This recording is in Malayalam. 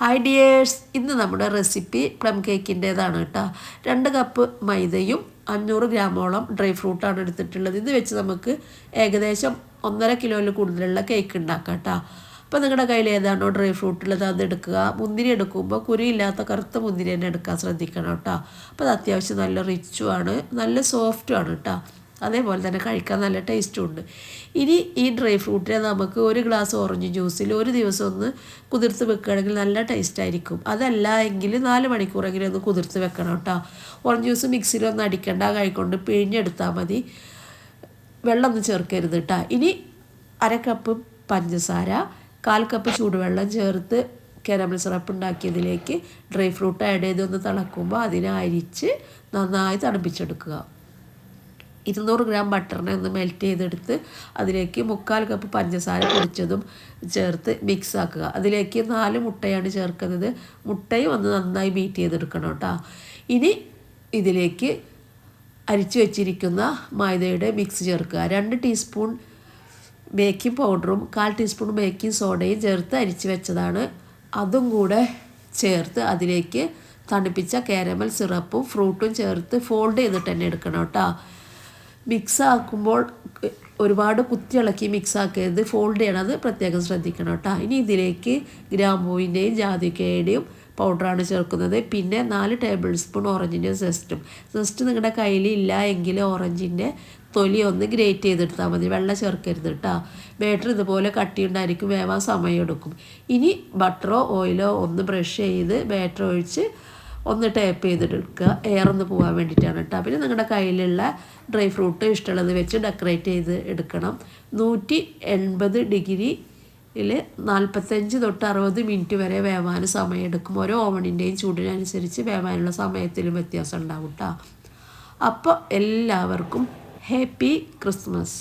ഹായ് ഡിയേഴ്സ്, ഇന്ന് നമ്മുടെ റെസിപ്പി പ്ലം കേക്കിൻ്റേതാണ് കേട്ടോ. 2 കപ്പ് മൈദയും 500 ഗ്രാമോളം ഡ്രൈ ഫ്രൂട്ടാണ് എടുത്തിട്ടുള്ളത്. ഇത് വെച്ച് നമുക്ക് ഏകദേശം 1.5 കിലോയിൽ കൂടുതലുള്ള കേക്ക് ഉണ്ടാക്കാം കേട്ടോ. അപ്പോൾ നിങ്ങളുടെ കയ്യിൽ ഏതാണോ ഡ്രൈ ഫ്രൂട്ട് ഉള്ളത് അത് എടുക്കുക. മുന്തിരി എടുക്കുമ്പോൾ കുരിയില്ലാത്ത കറുത്ത മുന്തിരി തന്നെ എടുക്കാൻ ശ്രദ്ധിക്കണം കേട്ടോ. അപ്പോൾ അത് അത്യാവശ്യം നല്ല റിച്ചുമാണ്, നല്ല സോഫ്റ്റുമാണ് കേട്ടോ. അതേപോലെ തന്നെ കഴിക്കാൻ നല്ല ടേസ്റ്റും ഉണ്ട്. ഇനി ഈ ഡ്രൈ ഫ്രൂട്ടിനെ നമുക്ക് 1 ഗ്ലാസ് ഓറഞ്ച് ജ്യൂസിൽ ഒരു ദിവസം ഒന്ന് കുതിർത്ത് വെക്കുകയാണെങ്കിൽ നല്ല ടേസ്റ്റ് ആയിരിക്കും. അതല്ല എങ്കിൽ 4 മണിക്കൂറെങ്കിലും ഒന്ന് കുതിർത്ത് വെക്കണം കേട്ടോ. ഓറഞ്ച് ജ്യൂസ് മിക്സിയിലൊന്നും അടിക്കേണ്ട, കൈകൊണ്ട് പിഴിഞ്ഞെടുത്താൽ മതി, വെള്ളമൊന്നും ചേർക്കരുത് കേട്ടോ. ഇനി 1/2 കപ്പ് പഞ്ചസാര, 1/4 കപ്പ് ചൂടുവെള്ളം ചേർത്ത് കാരമൽ സിറപ്പ് ഉണ്ടാക്കിയതിലേക്ക് ഡ്രൈ ഫ്രൂട്ട് ആഡ് ചെയ്തൊന്ന് തിളക്കുമ്പോൾ അതിനെ അരിച്ച് നന്നായി തണുപ്പിച്ചെടുക്കുക. 200 ഗ്രാം ബട്ടറിനെ ഒന്ന് മെൽറ്റ് ചെയ്തെടുത്ത് അതിലേക്ക് 3/4 കപ്പ് പഞ്ചസാര പൊടിച്ചതും ചേർത്ത് മിക്സ് ആക്കുക. അതിലേക്ക് 4 മുട്ടയാണ് ചേർക്കുന്നത്. മുട്ടയും ഒന്ന് നന്നായി ബീറ്റ് ചെയ്തെടുക്കണം കേട്ടോ. ഇനി ഇതിലേക്ക് അരിച്ചു വെച്ചിരിക്കുന്ന മൈദയുടെ മിക്സ് ചേർക്കുക. 2 ടീസ്പൂൺ ബേക്കിംഗ് പൗഡറും 1/4 ടീസ്പൂൺ ബേക്കിംഗ് സോഡയും ചേർത്ത് അരിച്ചു വെച്ചതാണ്. അതും കൂടെ ചേർത്ത് അതിലേക്ക് തണുപ്പിച്ച കാരമൽ സിറപ്പും ഫ്രൂട്ടും ചേർത്ത് ഫോൾഡ് ചെയ്തിട്ട് തന്നെ എടുക്കണം കേട്ടോ. മിക്സ് ആക്കുമ്പോൾ ഒരുപാട് കുത്തി ഇളക്കി മിക്സ് ആക്കരുത്, ഫോൾഡ് ചെയ്യണത് പ്രത്യേകം ശ്രദ്ധിക്കണം കേട്ടോ. ഇനി ഇതിലേക്ക് ഗ്രാമ്പൂവിൻ്റെയും ജാതിക്കയുടെയും പൗഡറാണ് ചേർക്കുന്നത്. പിന്നെ 4 ടേബിൾ സ്പൂൺ ഓറഞ്ചിൻ്റെ ജസ്റ്റ് നിങ്ങളുടെ കയ്യിൽ ഇല്ല എങ്കിൽ ഓറഞ്ചിൻ്റെ തൊലി ഒന്ന് ഗ്രേറ്റ് ചെയ്തെടുത്താൽ മതി, വെള്ളം ചേർക്കരുത് കേട്ടോ. ബാറ്റർ ഇതുപോലെ കട്ടിയുണ്ടായിരിക്കും, വേവാൻ സമയമെടുക്കും. ഇനി ബട്ടറോ ഓയിലോ ഒന്ന് ബ്രഷ് ചെയ്ത് ബാറ്റർ ഒഴിച്ച് ഒന്ന് ടാപ്പ് ചെയ്തെടുക്കുക, എയർ ഒന്ന് പോകാൻ വേണ്ടിയിട്ടാണ് കേട്ടോ. പിന്നെ നിങ്ങളുടെ കയ്യിലുള്ള ഡ്രൈ ഫ്രൂട്ട് ഇഷ്ടമുള്ളത് വെച്ച് ഡെക്കറേറ്റ് ചെയ്ത് എടുക്കണം. 180 ഡിഗ്രിയിൽ 45 തൊട്ട് 60 മിനിറ്റ് വരെ വേവാൻ സമയമെടുക്കും. ഓരോ ഓവണിൻ്റെയും ചൂടിനനുസരിച്ച് വേവാനുള്ള സമയത്തിലും വ്യത്യാസം ഉണ്ടാവും കേട്ടോ. അപ്പോൾ എല്ലാവർക്കും ഹാപ്പി ക്രിസ്മസ്.